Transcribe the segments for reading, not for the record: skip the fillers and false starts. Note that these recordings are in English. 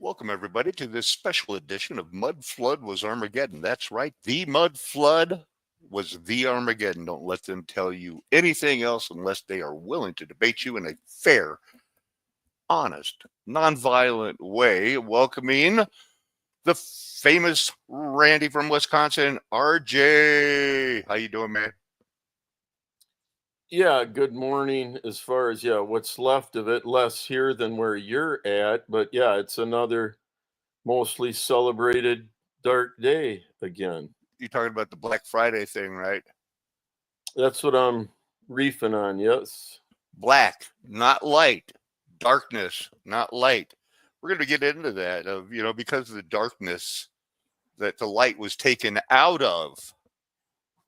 Welcome, everybody, to this special edition of Mud Flood Was Armageddon. That's right, the Mud Flood was the Armageddon. Don't let them tell you anything else unless they are willing to debate you in a fair, honest, nonviolent way. Welcoming the famous Randy from Wisconsin, RJ. How you doing, man? Yeah, good morning. As far as what's left of it, less here than where you're at, but yeah, it's another mostly celebrated dark day again. You talking about the Black Friday thing, right? That's what I'm reefing on. Yes. Black, not light. Darkness, not light. We're going to get into that of, because of the darkness that the light was taken out of.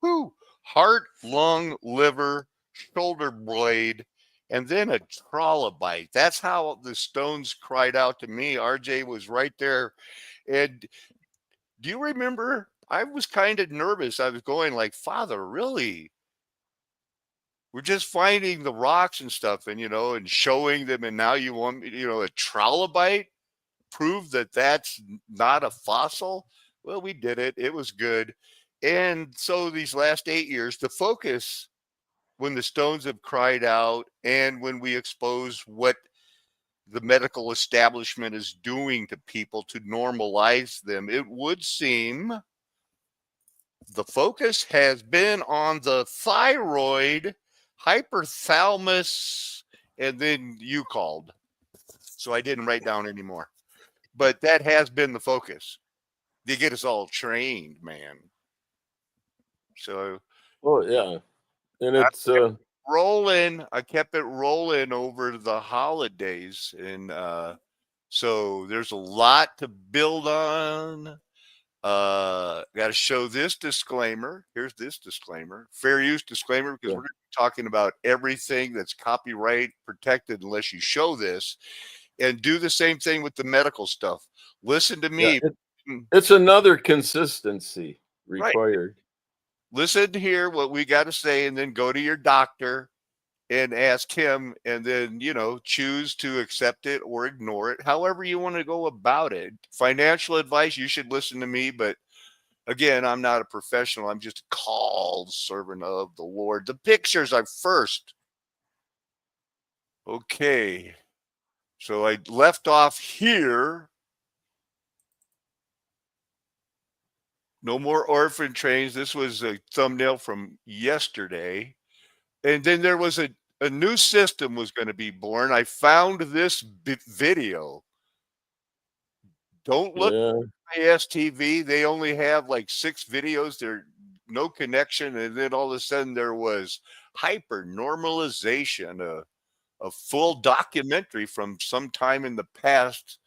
Whew. Heart, lung, liver, shoulder blade, and then a trilobite. That's how the stones cried out to me. RJ was right there. And do you remember? I was kind of nervous. I was going like, Father, really? We're just finding the rocks and stuff and showing them. And now you want me, a trilobite? Prove that that's not a fossil? Well, we did it. It was good. And so these last 8 years, the focus when the stones have cried out and when we expose what the medical establishment is doing to people to normalize them, it would seem the focus has been on the thyroid, hypothalamus, and then you called. So I didn't write down anymore. But that has been the focus. They get us all trained, man. So Oh yeah, and I it's kept rolling. I kept it rolling over the holidays, and so there's a lot to build on. Got to show this disclaimer. Here's this disclaimer, fair use disclaimer, because yeah, we're talking about everything that's copyright protected unless you show this, and do the same thing with the medical stuff. Listen to yeah. me. It's another consistency Right. required. Listen to hear what we got to say, and then go to your doctor and ask him, and then choose to accept it or ignore it, however you want to go about it. Financial advice, you should listen to me, but again, I'm not a professional. I'm just a called servant of the Lord. The pictures are first. Okay, so I left off here. No more orphan trains. This was a thumbnail from yesterday. And then there was a new system was going to be born. I found this video. Don't look Yeah, at ISTV. They only have like 6 videos. There no connection. And then all of a sudden there was hyper normalization, a full documentary from some time in the past.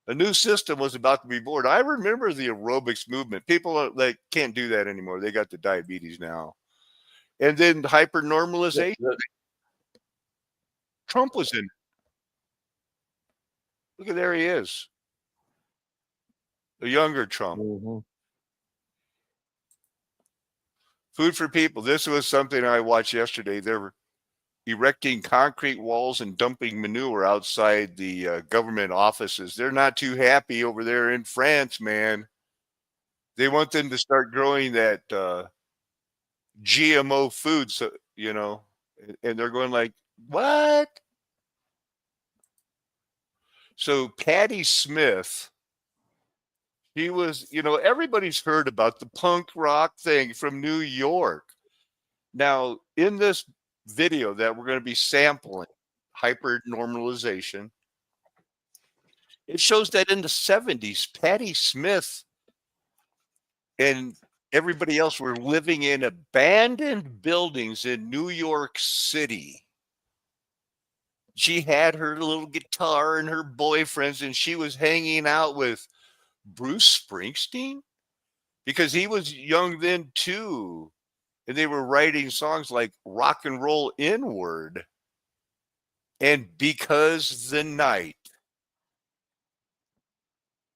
A new system was about to be born. I remember the aerobics movement. People they can't do that anymore. They got the diabetes now. And then hyper yeah, normalization. Trump was in. Look at there he is, a younger Trump. mhm. Food for people. This was something I watched yesterday. They're erecting concrete walls and dumping manure outside the government offices. They're not too happy over there in France, man. They want them to start growing that GMO food, so and they're going like, what? So Patty Smith, he was, everybody's heard about the punk rock thing from New York. Now, in this video that we're going to be sampling, hyper normalization, it shows that in the 70s, Patty Smith and everybody else were living in abandoned buildings in New York City. She had her little guitar and her boyfriends, and she was hanging out with Bruce Springsteen because he was young then too. And they were writing songs like Rock and Roll Inward and Because the Night.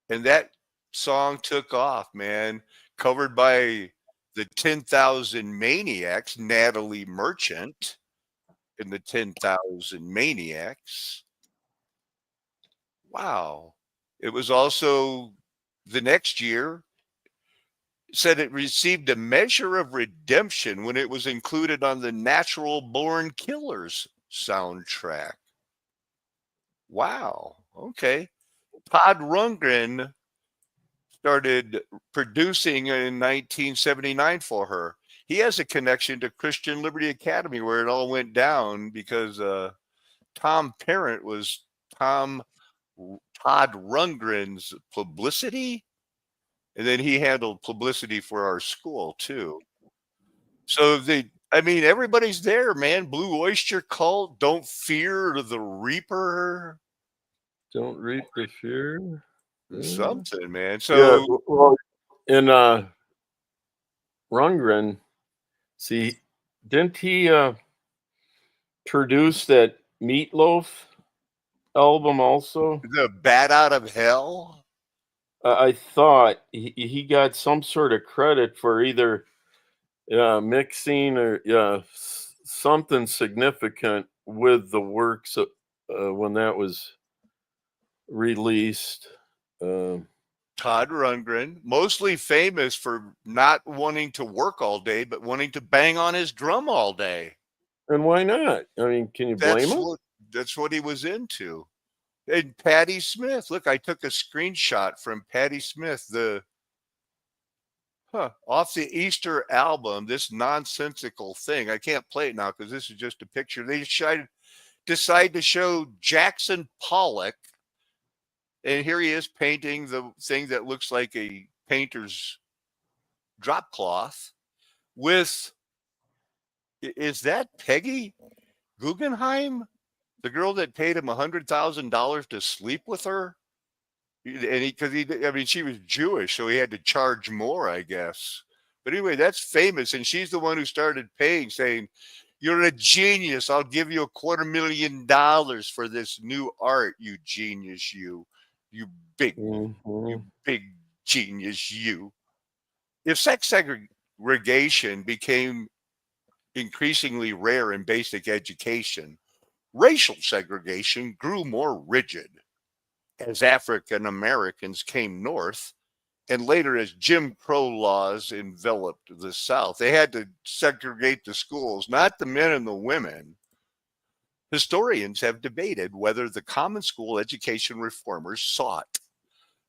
And that song took off, man, covered by the 10,000 Maniacs, Natalie Merchant and the 10,000 Maniacs. Wow. It was also the next year said it received a measure of redemption when it was included on the Natural Born Killers soundtrack. Wow. Okay. Todd Rundgren started producing in 1979 for her. He has a connection to Christian Liberty Academy where it all went down because Tom Parent was Tom Todd Rundgren's publicity, and then he handled publicity for our school too. So I mean, everybody's there, man. Blue Oyster Cult, Don't Fear the Reaper, Don't reap the fear. Yeah. something, man. Yeah. So Well, in Rundgren, see, didn't he produce that Meatloaf album also? the Bat Out of Hell, I thought he got some sort of credit for either mixing or something significant with the works when that was released. Todd Rundgren, mostly famous for not wanting to work all day, but wanting to bang on his drum all day. And why not? I mean, can you blame That's him? what that's what he was into. And Patti Smith, look, I took a screenshot from Patti Smith, the off the Easter album, this nonsensical thing. I can't play it now because this is just a picture. They decide to show Jackson Pollock, and here he is painting the thing that looks like a painter's drop cloth with, is that Peggy Guggenheim, the girl that paid him $100,000 to sleep with her? And because I mean, she was Jewish, so he had to charge more, I guess. But anyway, that's famous, and she's the one who started paying, saying, "You're a genius. I'll give you $250,000 for this new art, you genius, you big, Mhm. you big genius, you." If sex segregation became increasingly rare in basic education, racial segregation grew more rigid as African Americans came north, and later as Jim Crow laws enveloped the South. They had to segregate the schools, not the men and the women. Historians have debated whether the common school education reformers sought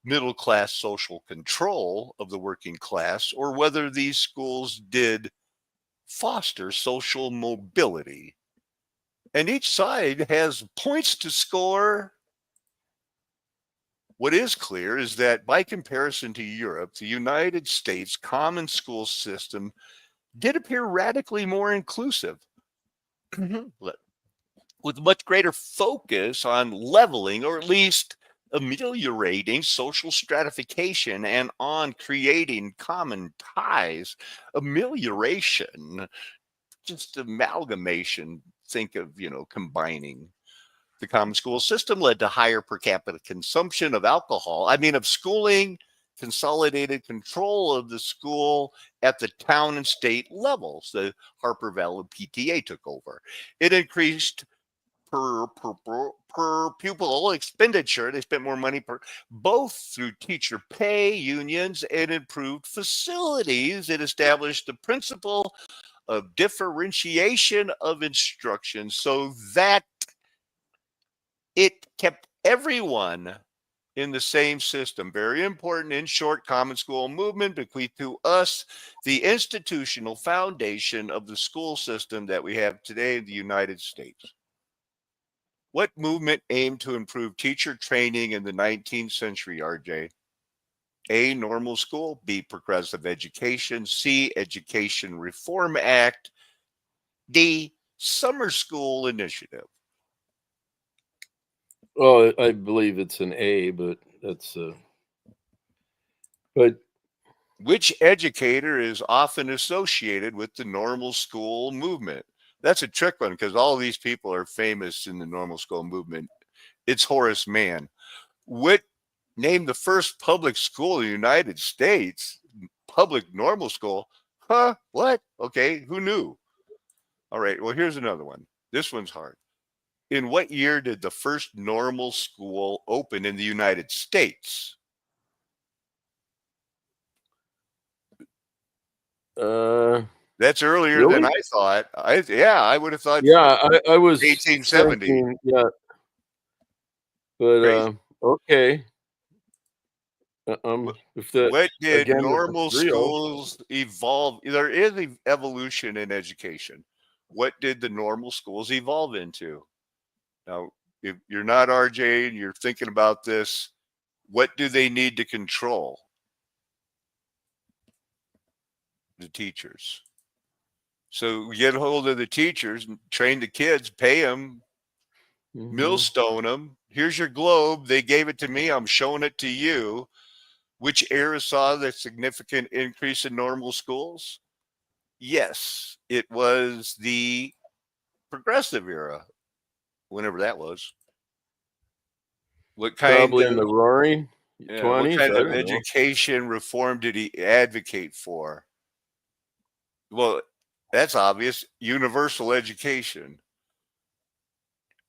middle class social control of the working class or whether these schools did foster social mobility. And each side has points to score. What is clear is that by comparison to Europe, the United States common school system did appear radically more inclusive, with much greater focus on leveling or at least ameliorating social stratification and on creating common ties. Amelioration, just amalgamation. Think of, combining. The common school system led to higher per capita consumption of alcohol. I mean, of schooling, consolidated control of the school at the town and state levels. The Harper Valley PTA took over. It increased per pupil expenditure. They spent more money both through teacher pay, unions, and improved facilities. It established the principle of differentiation of instruction so that it kept everyone in the same system. Very important. In short, common school movement bequeathed to us the institutional foundation of the school system that we have today in the United States. What movement aimed to improve teacher training in the 19th century, RJ? A, normal school. B, progressive education. C, Education Reform Act. D, summer school initiative. Well, I believe it's an A, but that's but Which educator is often associated with the normal school movement? That's a trick one because all these people are famous in the normal school movement. It's Horace Mann. What Name the first public school in the United States? Public normal school? Huh? What? Okay, who knew? All right, well, here's another one. This one's hard. In what year did the first normal school open in the United States? That's earlier than Really? I thought. I would have thought Yeah, I was 1870. thinking, yeah, but Crazy. okay. What, If that what did again, if it's normal real, schools evolve? There is evolution in education. What did the normal schools evolve into? Now, if you're not RJ and you're thinking about this, what do they need to control? The teachers. So get hold of the teachers, train the kids, pay them, hmm millstone them. Here's your globe. They gave it to me. I'm showing it to you. Which era saw the significant increase in normal schools? Yes, it was the progressive era, whenever that was. What kind probably in of the Roaring what 20s. kind I of don't know. education reform did he advocate for? Well, that's obvious. Universal education.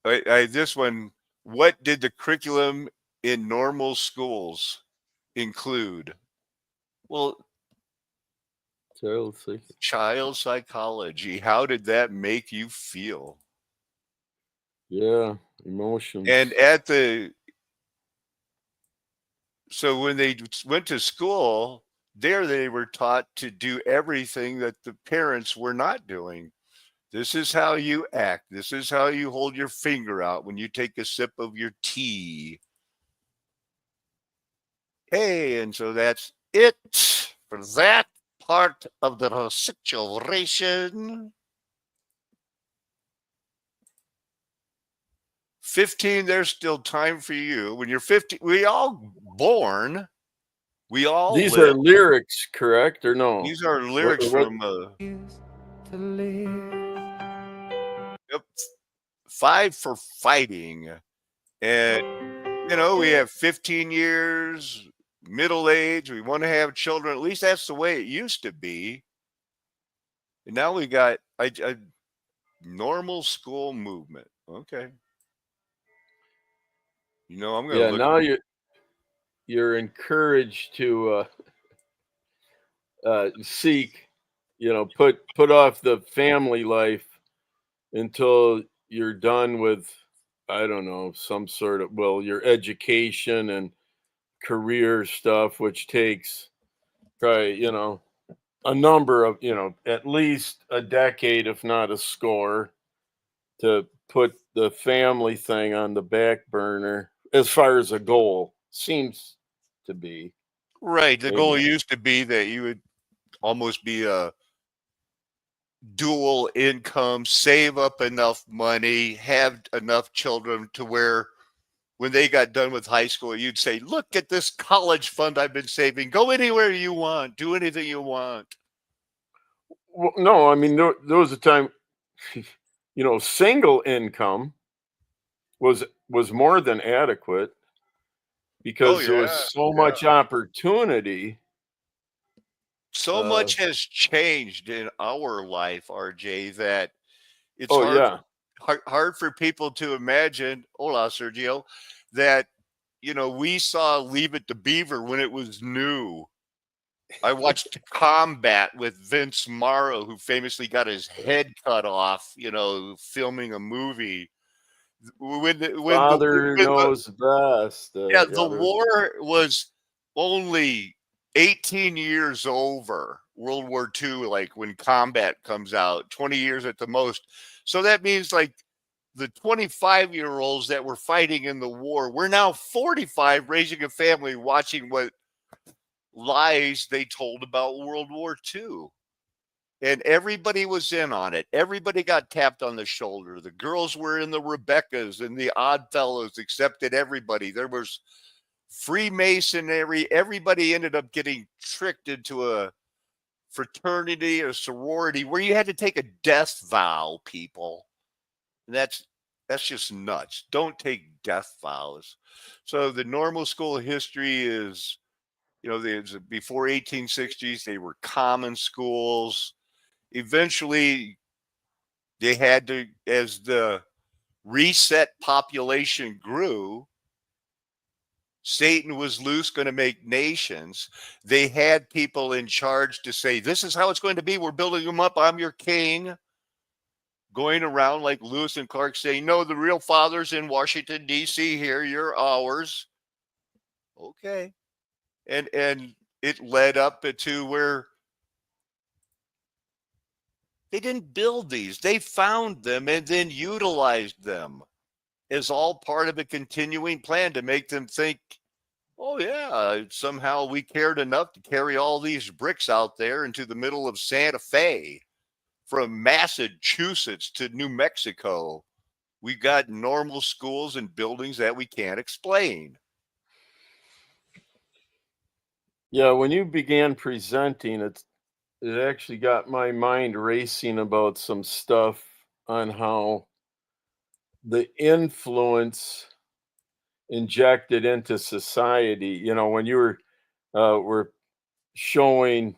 This one, what did the curriculum in normal schools include? Well, Child six. child psychology. How did that make you feel? Yeah, And emotions. at the so when they went to school, there they were taught to do everything that the parents were not doing. This is how you act. This is how you hold your finger out when you take a sip of your tea. Hey, and so that's it for that part of the situation. 15, there's still time for you. When you're 50, we all These are live. lyrics, correct or no? These are lyrics What from to live. Yep, five for fighting. And, we have 15 years, middle age. We want to have children. At least that's the way it used to be. And now we got a normal school movement. Okay. I'm going to Yeah, look. now you're encouraged to seek, put off the family life until you're done with, I don't know, some sort of, well, your education and career stuff, which takes probably, a number of, at least a decade, if not a score, to put the family thing on the back burner as far as a goal seems to be. Right. The goal Maybe. used to be that you would almost be a dual income, save up enough money, have enough children to where when they got done with high school, you'd say, look at this college fund I've been saving. Go anywhere you want, do anything you want. Well, no, I mean, there was a time, single income was more than adequate Oh, because there was yeah. so Yeah. much opportunity. So Uh, much has changed in our life, RJ, that it's oh yeah, hard for people to imagine. Hola, Sergio, that we saw Leave It to Beaver when it was new. I watched Combat with Vince Morrow, who famously got his head cut off, filming a movie. father knows best. Yeah, the Yeah, there's war was only 18 years over World War II, like when Combat comes out, 20 years at the most. So that means like the 25-year-olds that were fighting in the war, we're now 45 raising a family watching what lies they told about World War II. And everybody was in on it. Everybody got tapped on the shoulder. The girls were in the Rebeccas and the Odd Fellows accepted everybody. There was Freemasonry. Everybody ended up getting tricked into a fraternity or sorority where you had to take a death vow, people. And that's just nuts. Don't take death vows. So the normal school history is, before 1860s, they were common schools. Eventually, they had to, as the reset population grew. Satan was loose, going to make nations. They had people in charge to say, this is how it's going to be. We're building them up. I'm your king. Going around like Lewis and Clark saying, no, the real father's in Washington, D.C. here. You're ours. Okay. And it led up to where they didn't build these. They found them and then utilized them as all part of a continuing plan to make them think, oh, yeah, somehow we cared enough to carry all these bricks out there into the middle of Santa Fe from Massachusetts to New Mexico. We got normal schools and buildings that we can't explain. Yeah, when you began presenting, it actually got my mind racing about some stuff on how the influence injected into society. When you were showing,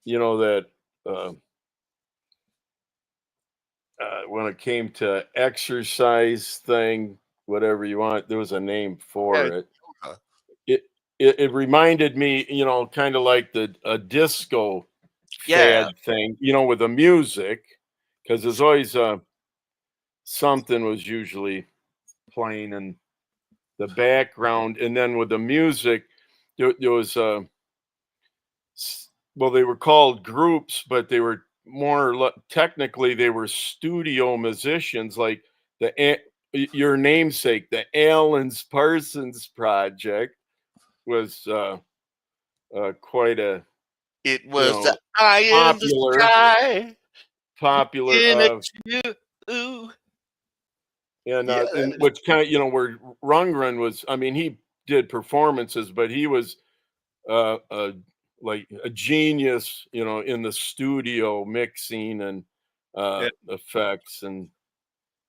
that uh, when it came to exercise thing, whatever you want, there was a name Yeah, for it. yoga. It it reminded me, kind of like a disco Yeah, fad thing, with the music, because there's always something was usually playing in the background, and then with the music, there was well, they were called groups, but they were technically they were studio musicians, like your namesake, the Allen's Parsons Project was quite a it you was the know eye in the popular sky popular in it you. Ooh. and Yes. which kind of where Rundgren was. I mean, he did performances, but he was a like a genius, in the studio mixing and Yeah. effects. And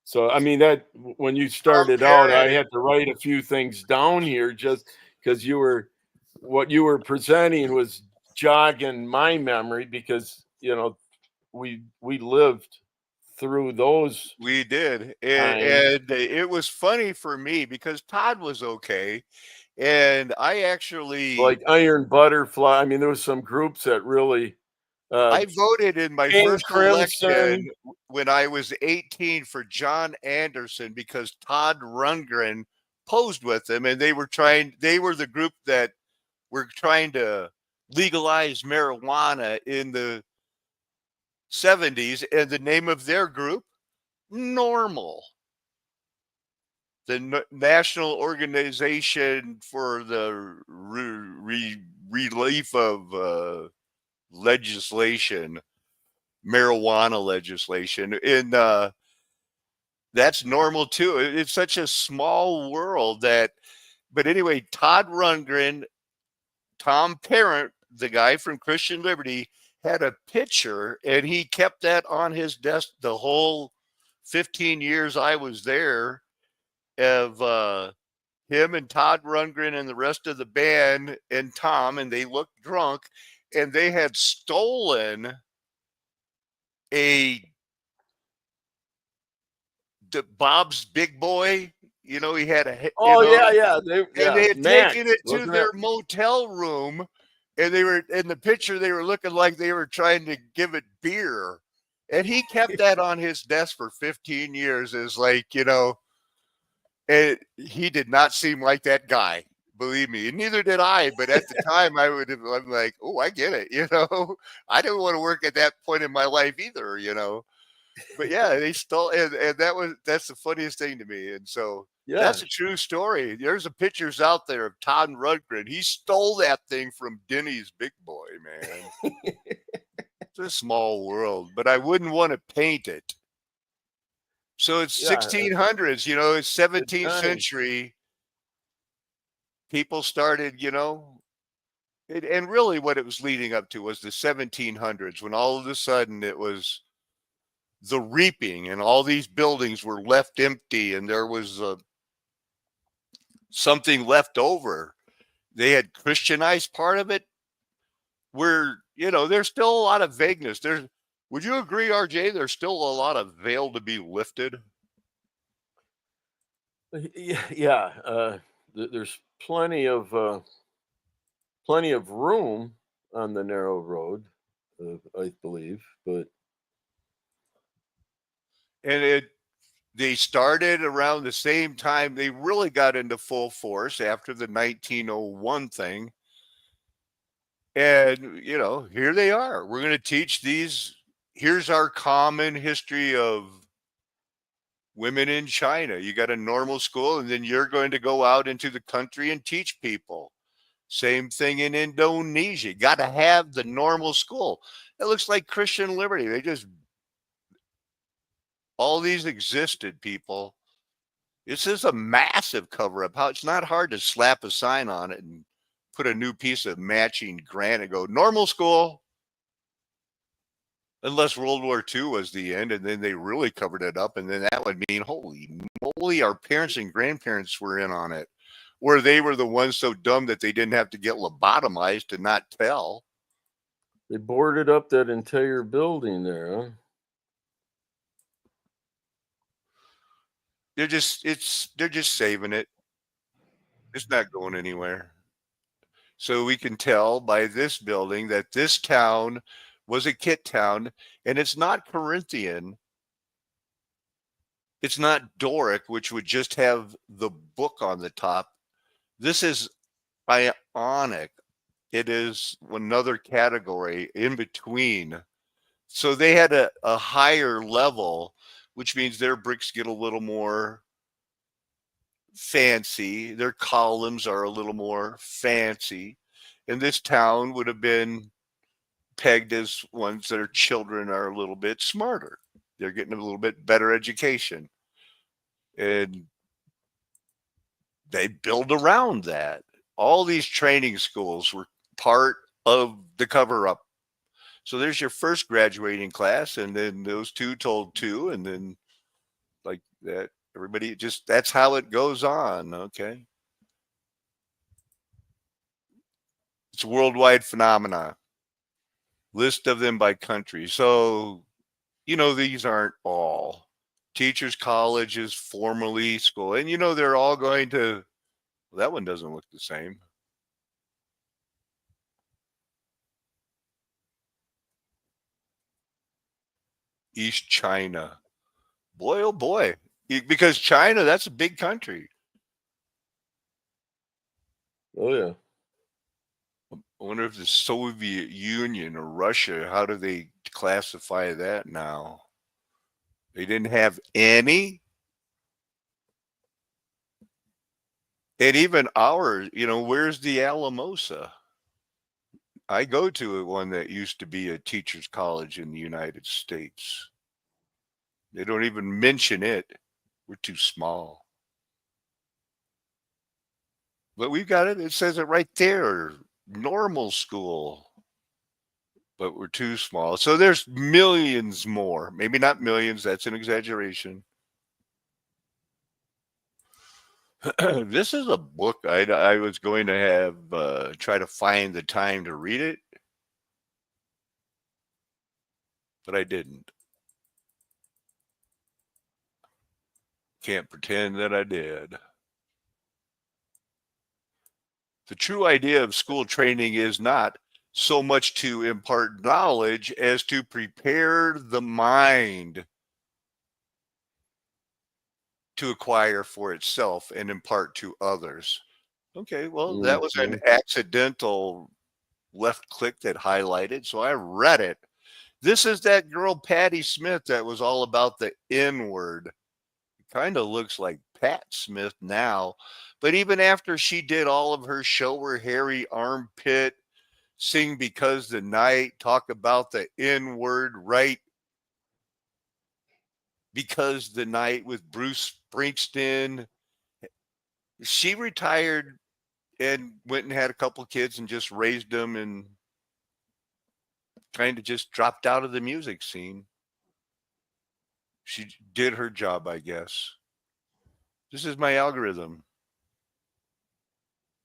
so, I mean, that when you Tom started out, I Perry. had to write a few things down here just because what you were presenting was jogging my memory because, we lived through those We did. times, And it was funny for me because Todd was okay. And I actually like Iron Butterfly. I mean, there was some groups that really, uh, I voted in my King first election Crimson. when I was 18 for John Anderson because Todd Rundgren posed with them and they were the group that were trying to legalize marijuana in the 70s, and the name of their group, Normal, the National Organization for the Relief of Legislation, marijuana legislation. And that's normal too. It's such a small world that, but anyway, Todd Rundgren, Tom Parent, the guy from Christian Liberty, had a picture and he kept that on his desk the whole 15 years I was there of him and Todd Rundgren and the rest of the band and Tom, and they looked drunk and they had stolen a Bob's Big Boy. You know, he had Oh yeah, yeah, and they had Max, taken it to wasn't it? their motel room, and they were in the picture. They were looking like they were trying to give it beer, and he kept that on his desk for 15 years. Is like, he did not seem like that guy. Believe me, and neither did I. But at the time, I'm like, oh, I get it. I didn't want to work at that point in my life either. But yeah, they stole, and that's the funniest thing to me. And so Yeah, that's a true story. There's a pictures out there of Todd Rundgren. He stole that thing from Denny's Big Boy, man. It's a small world, but I wouldn't want to paint it. So it's yeah, 1600s, it's good 17th times. century. People started, and really what it was leading up to was the 1700s when all of a sudden it was the reaping and all these buildings were left empty and there was something left over. They had Christianized part of it where, there's still a lot of vagueness. Would you agree, RJ, there's still a lot of veil to be lifted? Yeah. There's plenty of room on the narrow road, I believe. But And they started around the same time they really got into full force after the 1901 thing. And, here they are. We're going to teach these. Here's our common history of women in China. You got a normal school, and then you're going to go out into the country and teach people. Same thing in Indonesia. Got to have the normal school. It looks like Christian liberty. All these existed, people. This is a massive cover up. How it's not hard to slap a sign on it and put a new piece of matching granite and go normal school. Unless World War II was the end, and then they really covered it up, and then that would mean, holy moly, our parents and grandparents were in on it, where they were the ones so dumb that they didn't have to get lobotomized to not tell. they boarded up that entire building there, huh? They're just saving it. It's not going anywhere. So we can tell by this building that this town was a kit town, and it's not Corinthian. It's not Doric, which would just have the book on the top. This is Ionic. It is another category in between. So they had a higher level, which means their bricks get a little more fancy. Their columns are a little more fancy. And this town would have been pegged as ones that are children are a little bit smarter. They're getting a little bit better education. And they build around that. All these training schools were part of the cover up. So there's your first graduating class, and then those two told two, and then like that, everybody just that's how it goes on. Okay. It's a worldwide phenomena. List of them by country. So, these aren't all teachers' colleges, formally school. And, they're all going to, well, that one doesn't look the same. East China. Boy, oh boy. Because China, that's a big country. Oh yeah. I wonder if the Soviet Union or Russia, how do they classify that now? They didn't have any. And even ours, where's the Alamosa? I go to one that used to be a teacher's college in the United States. They don't even mention it. We're too small. But we've got it. It says it right there. Normal school. But we're too small. So there's millions more. Maybe not millions. That's an exaggeration. This is a book I was going to have try to find the time to read it, but I didn't. Can't pretend that I did. The true idea of school training is not so much to impart knowledge as to prepare the mind to acquire for itself and impart to others. Okay, well, that was an Hmm. accidental left click that highlighted, so I read it. This is that girl, Patty Smith, that was all about the N word. Kind of looks like Pat Smith now. But even after she did all of her show her hairy armpit, sing Because the Night, talk about the N word, right? Because the Night with Bruce Springsteen. She retired and went and had a couple kids and just raised them and kind of just dropped out of the music scene. She did her job, I guess. This is my algorithm.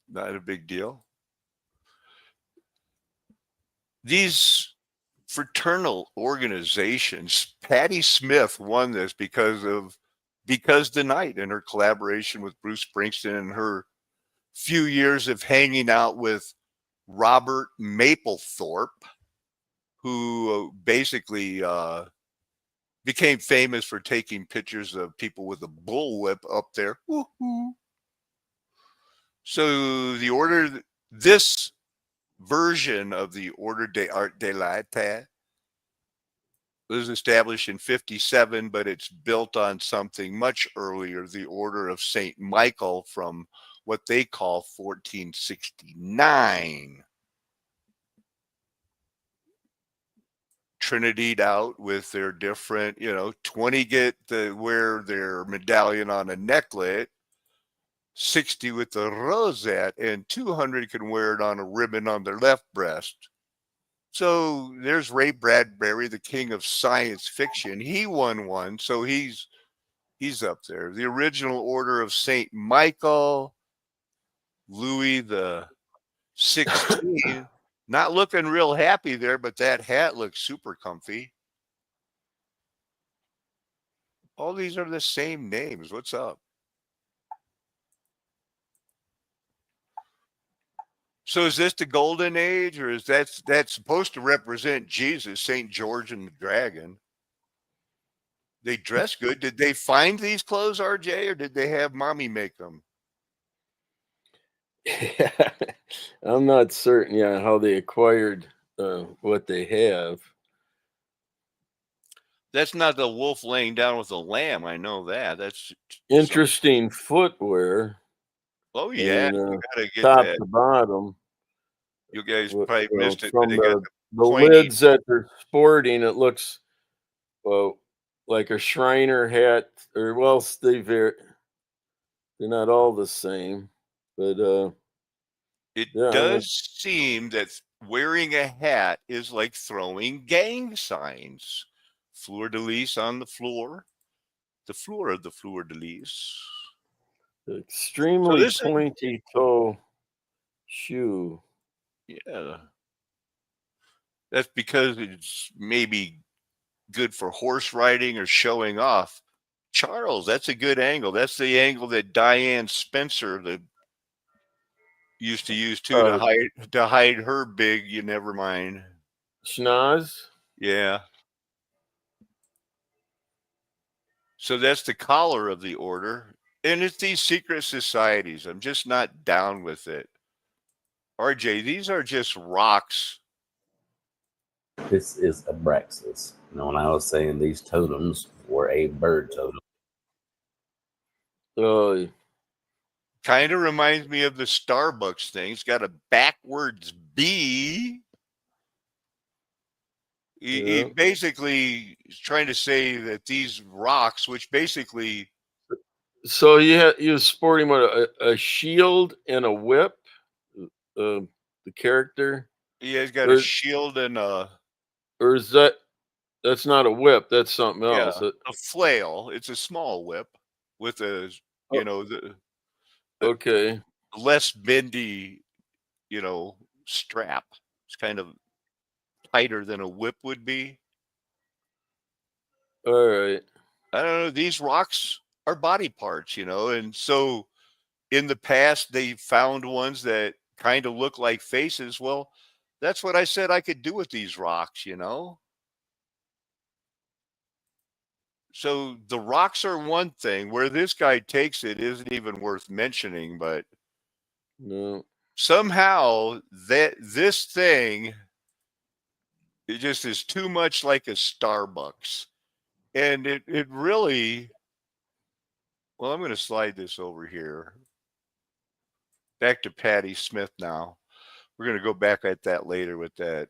Not a big deal. These fraternal organizations, Patty Smith won this because of Because the Night and her collaboration with Bruce Springsteen and her few years of hanging out with Robert Mapplethorpe, who basically became famous for taking pictures of people with a bullwhip up there. Woo-hoo. So this version of the Order des Arts de l'État was established in 57, but it's built on something much earlier, the Order of St. Michael from what they call 1469. Trinitied out with their different, 20 get to wear their medallion on a necklet, 60 with the rosette, and 200 can wear it on a ribbon on their left breast. So there's Ray Bradbury, the king of science fiction. He won one, so he's up there. The original Order of Saint Michael, Louis the 16th, not looking real happy there, but that hat looks super comfy. All these are the same names. What's up? So is this the golden age, or is that's supposed to represent Jesus, Saint George and the Dragon? They dress good. Did they find these clothes, RJ, or did they have mommy make them? I'm not certain, how they acquired what they have. That's not the wolf laying down with a lamb. I know that. That's Interesting footwear. Oh I yeah, mean, you gotta get top that. to bottom. You guys probably missed it, but From they got the pointy. lids that they're sporting, it looks well like a Shriner hat, or well, they're not all the same, but It yeah, does seem that wearing a hat is like throwing gang signs. Fleur de lis on the floor of the fleur de lis. So extremely this is pointy toe shoe. yeah. That's because it's maybe good for horse riding or showing off. Charles, that's a good angle. That's the angle that Diane Spencer used to use too Uh, to hide her big. You never mind. schnoz. Yeah. So that's the collar of the order, and it's these secret societies. I'm just not down with it. RJ, these are just rocks. This is Abraxas. When I was saying these totems were a bird totem. Uh, Kind of reminds me of the Starbucks thing. It's got a backwards B. He yeah. basically is trying to say that these rocks, which basically, So you was sporting what a shield and a whip. The character, yeah, he's got a or shield and or is that's not a whip? That's something else. a flail. It's a small whip with a, Oh, the okay. less bendy, strap. It's kind of tighter than a whip would be. All right. I don't know. These rocks are body parts, and so in the past they found ones that kind of look like faces. Well, that's what I said I could do with these rocks. So the rocks are one thing. Where this guy takes it isn't even worth mentioning, but No. somehow that this thing it just is too much like a Starbucks. And it really well, I'm going to slide this over here. Back to Patti Smith now. We're going to go back at that later with that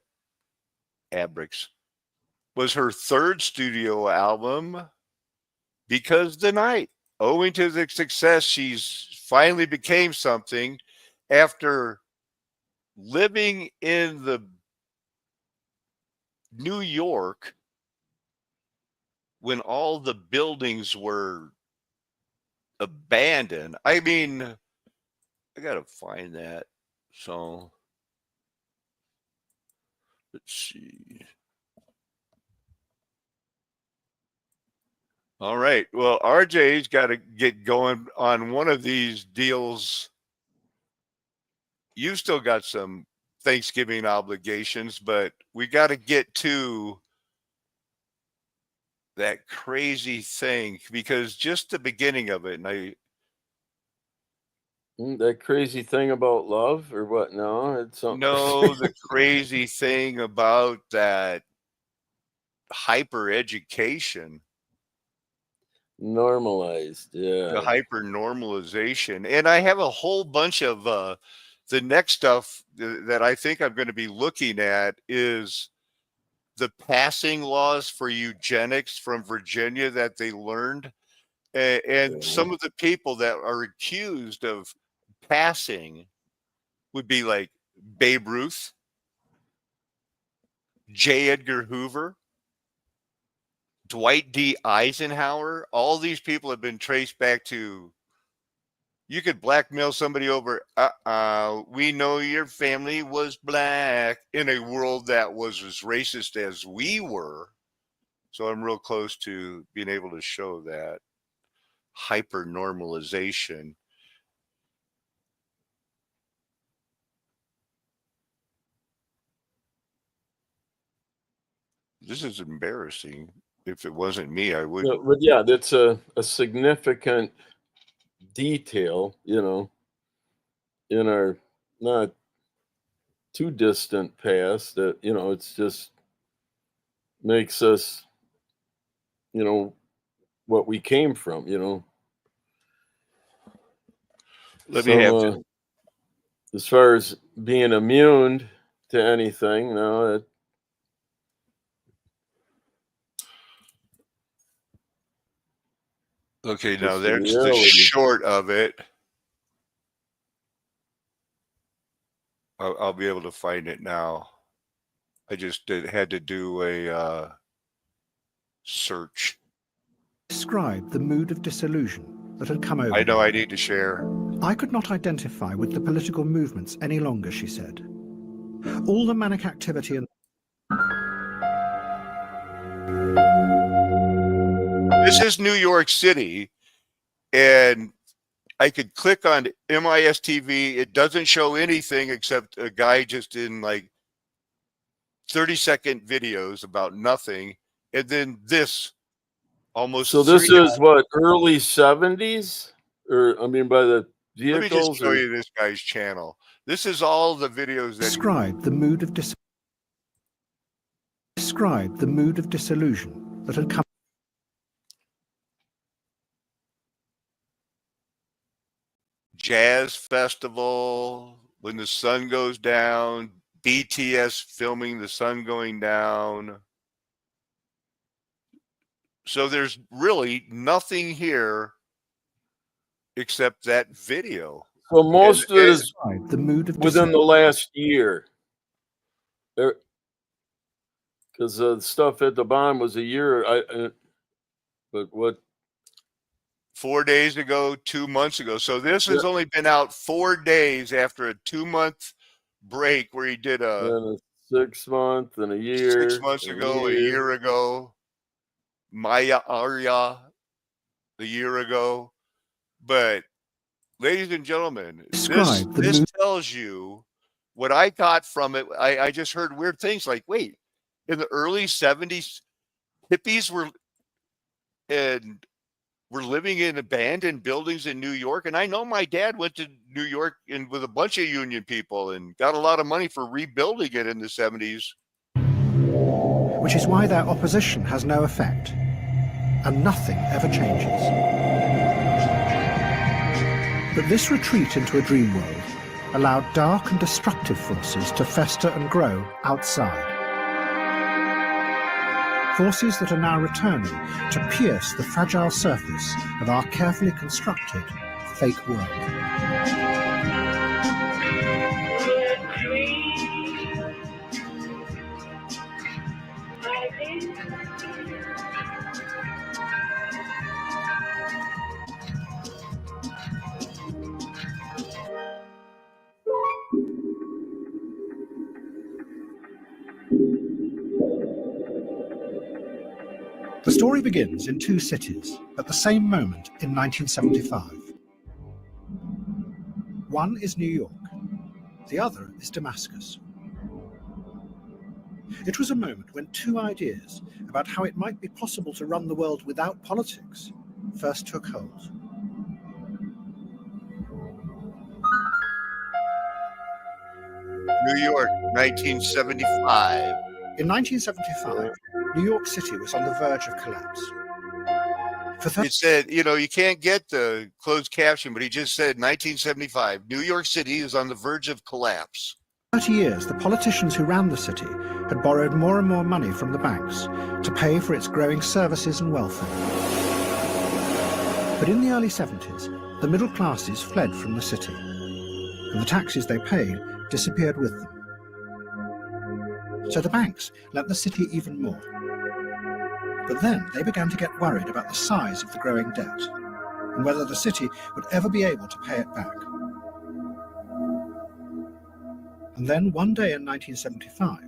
Abrix. Was her third studio album, Because the Night. Owing to the success, she's finally became something after living in the New York when all the buildings were abandoned. I mean, I gotta find that. So let's see. All right. Well, RJ's got to get going on one of these deals. You've still got some Thanksgiving obligations, but we got to get to that crazy thing because just the beginning of it, and That crazy thing about love or what? No, it's something. know the crazy thing about that hyper education, Normalized. the Yeah. hyper normalization. And I have a whole bunch of the next stuff that I think I'm going to be looking at is the passing laws for eugenics from Virginia that they learned. And Yeah. some of the people that are accused of passing would be like Babe Ruth, J. Edgar Hoover, Dwight D. Eisenhower. All these people have been traced back to you could blackmail somebody over, we know your family was black in a world that was as racist as we were. So I'm real close to being able to show that hyper normalization. This is embarrassing. If it wasn't me, I would. But yeah, that's a significant detail, in our not too distant past that, it's just makes us, what we came from, Let me have So, as far as being immune to anything, no, Okay, now just the there's the reality. short of it. I'll be able to find it now. I just had to do a search. Described the mood of disillusion that had come over I know me. I need to share. I could not identify with the political movements any longer, she said. All the manic activity and This is New York City, and I could click on MIS TV. It doesn't show anything except a guy just in like 30-second videos about nothing. And then this almost So this 3 is what, early 70s, or I mean by the Let me just vehicles, show or you this guy's channel. This is all the videos that described the mood of disillusion that had come. jazz festival, when the sun goes down, BTS filming the sun going down. So there's really nothing here except that video. so most of it is Described the mood of within the last year. Because the stuff at the bottom was a year. But what? 4 days ago, 2 months ago. So this has only been out 4 days after a 2-month break where he did Then a 6 month and a year. 6 months ago, a year ago, Maya Arya a year ago. But ladies and gentlemen, this tells you what I got from it. I just heard weird things like, wait, in the early 70s, hippies were living in abandoned buildings in New York. And I know my dad went to New York and with a bunch of union people and got a lot of money for rebuilding it in the 70s. Which is why their opposition has no effect, and nothing ever changes. But this retreat into a dream world allowed dark and destructive forces to fester and grow outside. Forces that are now returning to pierce the fragile surface of our carefully constructed fake world. The story begins in two cities at the same moment in 1975. One is New York, the other is Damascus. It was a moment when two ideas about how it might be possible to run the world without politics first took hold. New York, 1975. In 1975, New York City was on the verge of collapse. For It said, you know, you can't get the closed caption, but he just said 1975, New York City is on the verge of collapse. 30 years, the politicians who ran the city had borrowed more and more money from the banks to pay for its growing services and welfare. But in the early 70s, the middle classes fled from the city, and the taxes they paid disappeared with them. So the banks lent the city even more. But then they began to get worried about the size of the growing debt and whether the city would ever be able to pay it back. And then one day in 1975,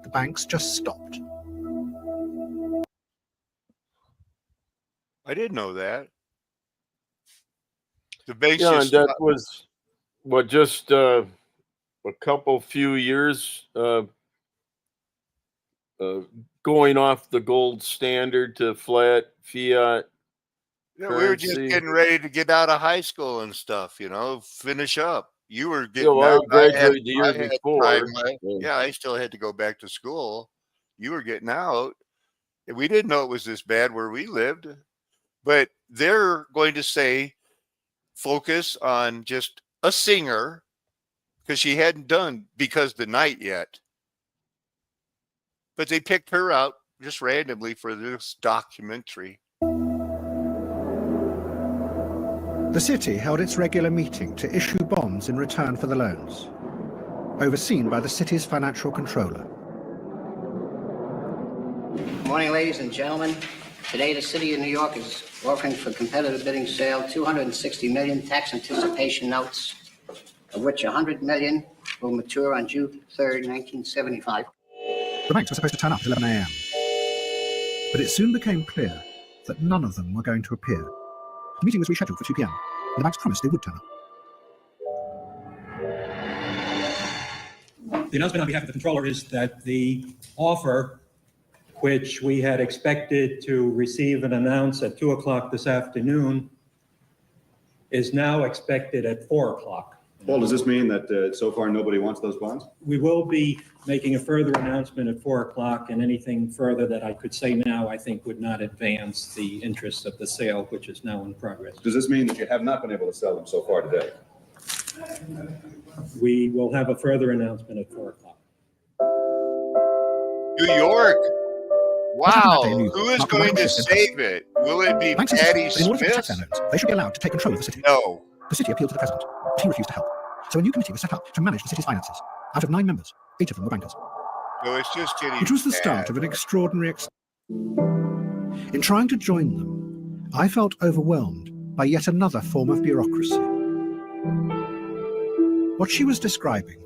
the banks just stopped. I didn't know that. The banks Yeah, and just that stopped. was what just a few years going off the gold standard to flat fiat. Yeah, we were just currency. getting ready to get out of high school and stuff, you know, finish up. You were getting Yeah, well, out. I graduated the year I had before. time. Yeah, I still had to go back to school. You were getting out. And we didn't know it was this bad where we lived. But they're going to say, focus on just a singer, because she hadn't done Because the Night yet. But they picked her out just randomly for this documentary. The city held its regular meeting to issue bonds in return for the loans, overseen by the city's financial controller. Good morning, ladies and gentlemen. Today, the City of New York is offering for competitive bidding sale 260 million tax anticipation notes, of which 100 million will mature on June 3rd, 1975. The banks were supposed to turn up at 11 a.m. But it soon became clear that none of them were going to appear. The meeting was rescheduled for 2 p.m. and the banks promised they would turn up. The announcement on behalf of the controller is that the offer, which we had expected to receive and announce at 2 o'clock this afternoon, is now expected at 4 o'clock. Paul, does this mean that so far nobody wants those bonds? We will be making a further announcement at 4 o'clock, and anything further that I could say now, I think, would not advance the interest of the sale, which is now in progress. Does this mean that you have not been able to sell them so far today? We will have a further announcement at 4 o'clock. New York. Wow. They knew Who is Mark going to Rogers said- save it? Will it be Banks Patty insisted that in order to protect Smith? their loans, they should be allowed to take control of the city. No. The city appealed to the president, but he refused to help. So a new committee was set up to manage the city's finances. Out of 9 members, 8 of them were bankers. No, it's just getting Which was the bad. start of an extraordinary In trying to join them, I felt overwhelmed by yet another form of bureaucracy. What she was describing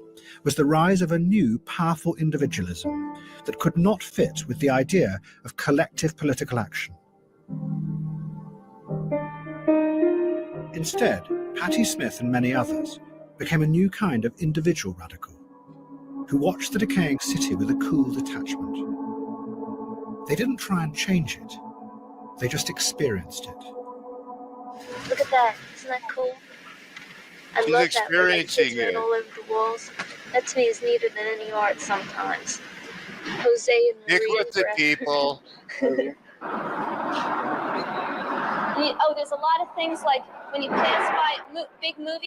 was the rise of a new, powerful individualism that could not fit with the idea of collective political action. Instead, Patti Smith and many others became a new kind of individual radical who watched the decaying city with a cool detachment. They didn't try and change it, they just experienced it. Look at that, isn't that cool? I She's love that experiencing written it. all over the walls. That to me is neater than any art sometimes. Jose and Stick Maria. with the people. Oh, there's a lot of things like when you pass by big movie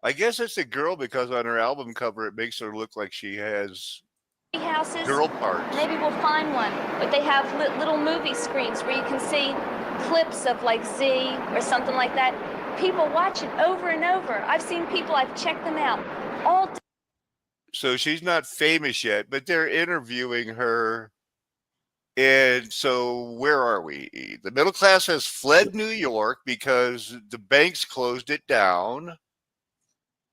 I guess it's a girl because on her album cover it makes her look like she has houses. girl parts. Maybe we'll find one, but they have little movie screens where you can see clips of like Z or something like that. People watch it over and over. I've seen people, I've checked them out all day. So she's not famous yet, but they're interviewing her. And so where are we? The middle class has fled New York because the banks closed it down.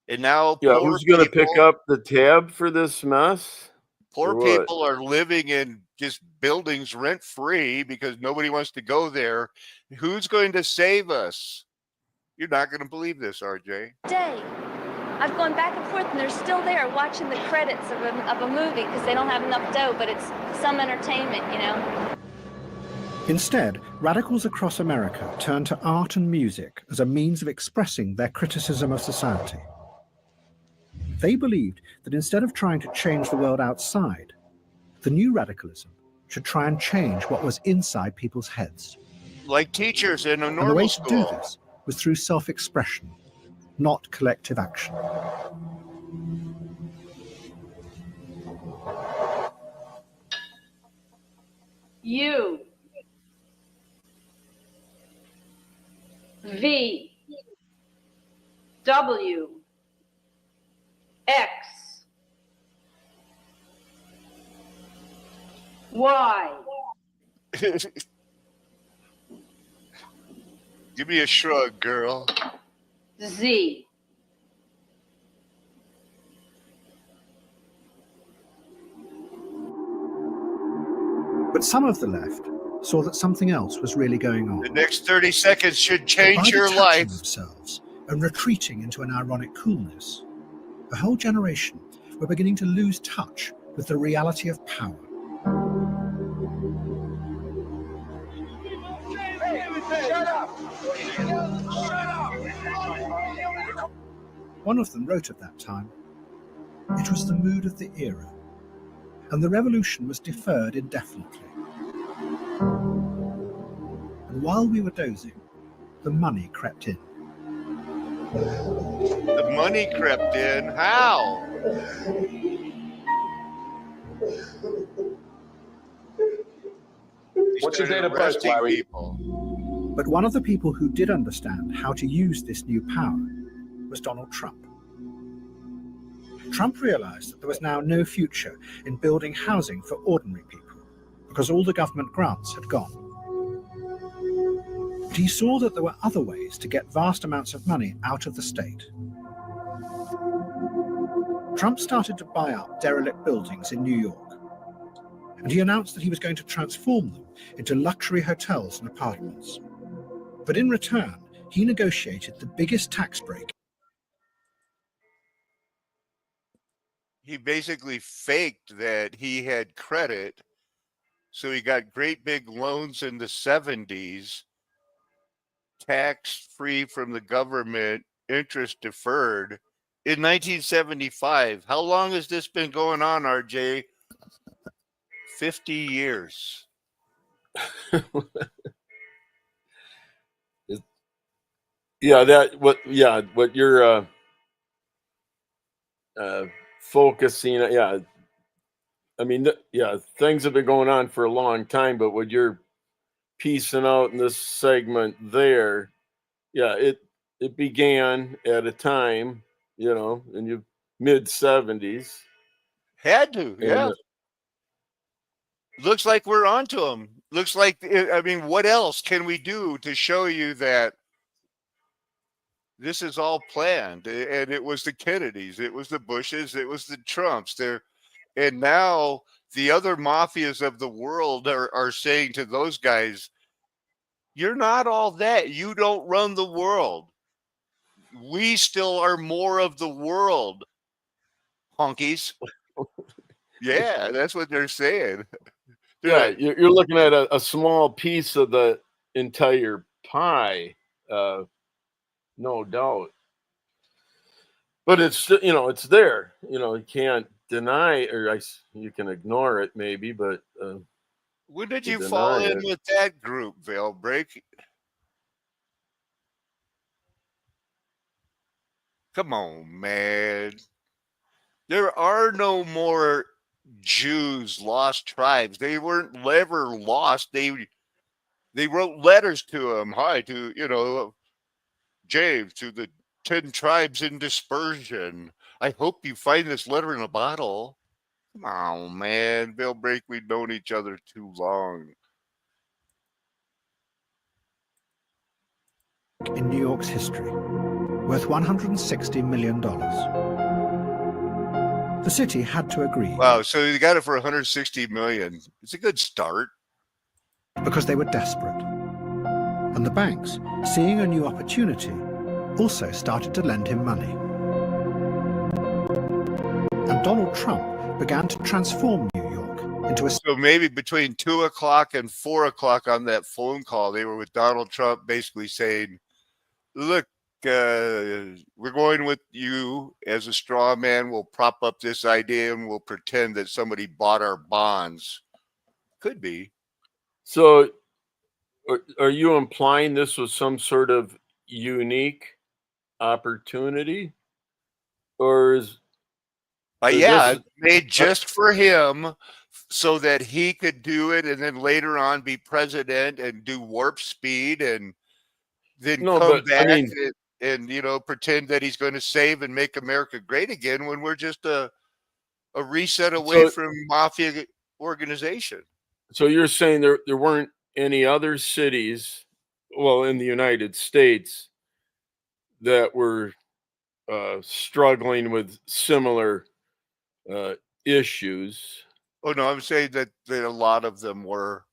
And now Who's going to pick up the tab for this mess? Poor or what? people are living in just buildings rent free because nobody wants to go there. Who's going to save us? You're not going to believe this, RJ. Day. I've gone back and forth, and they're still there watching the credits of a movie because they don't have enough dough, but it's some entertainment, you know? Instead, radicals across America turned to art and music as a means of expressing their criticism of society. They believed that instead of trying to change the world outside, the new radicalism should try and change what was inside people's heads. Like teachers in a And the normal way to school. do this was through self-expression, not collective action. U V W X Y Give me a shrug, girl. Z. But some of the left saw that something else was really going on. The next 30 seconds should By change your detaching life. themselves and retreating into an ironic coolness, a whole generation were beginning to lose touch with the reality of power. One of them wrote at that time, "It was the mood of the era, and the revolution was deferred indefinitely. And while we were dozing, the money crept in." The money crept in. How? What's your Started date of birth, arresting Larry? people. But one of the people who did understand how to use this new power was Donald Trump. Trump realized that there was now no future in building housing for ordinary people because all the government grants had gone. But he saw that there were other ways to get vast amounts of money out of the state. Trump started to buy up derelict buildings in New York, and he announced that he was going to transform them into luxury hotels and apartments. But in return, he negotiated the biggest tax break. He basically faked that he had credit, so he got great big loans in the 70s, tax-free from the government, interest deferred. In 1975, how long has this been going on, RJ? 50 years. What you're focusing, I mean, things have been going on for a long time, but what you're piecing out in this segment there, it began at a time, in the mid 70s. Had to, yeah. And, Looks like we're onto them. Looks like, I mean, what else can we do to show you that this is all planned? And it was the Kennedys, it was the Bushes, it was the Trumps. And now the other mafias of the world are saying to those guys, you're not all that. You don't run the world. We still are more of the world, honkies. Yeah, that's what they're saying. you're looking at a small piece of the entire pie, no doubt. But it's it's there. You can't deny, or you can ignore it maybe. But when did you fall in with that group, Veil Break? Come on, man. There are no more Jews, lost tribes. They weren't ever lost. They wrote letters to him. Hi, to James, to the 10 tribes in dispersion. I hope you find this letter in a bottle. Come on, man. Veil Break, we've known each other too long. In New York's history, worth $160 million. The city had to agree. Wow, so you got it for 160 million. It's a good start. Because they were desperate. And the banks, seeing a new opportunity, also started to lend him money. And Donald Trump began to transform New York into a... So maybe between 2 o'clock and 4 o'clock on that phone call, they were with Donald Trump basically saying, look, we're going with you as a straw man. We'll prop up this idea and we'll pretend that somebody bought our bonds. Could be. So are you implying this was some sort of unique opportunity? Or is Yeah, this, made just for him so that he could do it and then later on be president and do warp speed and then no, come but I back mean, and you know, pretend that he's going to save and make America great again when we're just a reset away so from mafia organization. so you're saying there weren't any other cities, well, in the United States that were struggling with similar issues? Oh no, I'm saying that a lot of them were,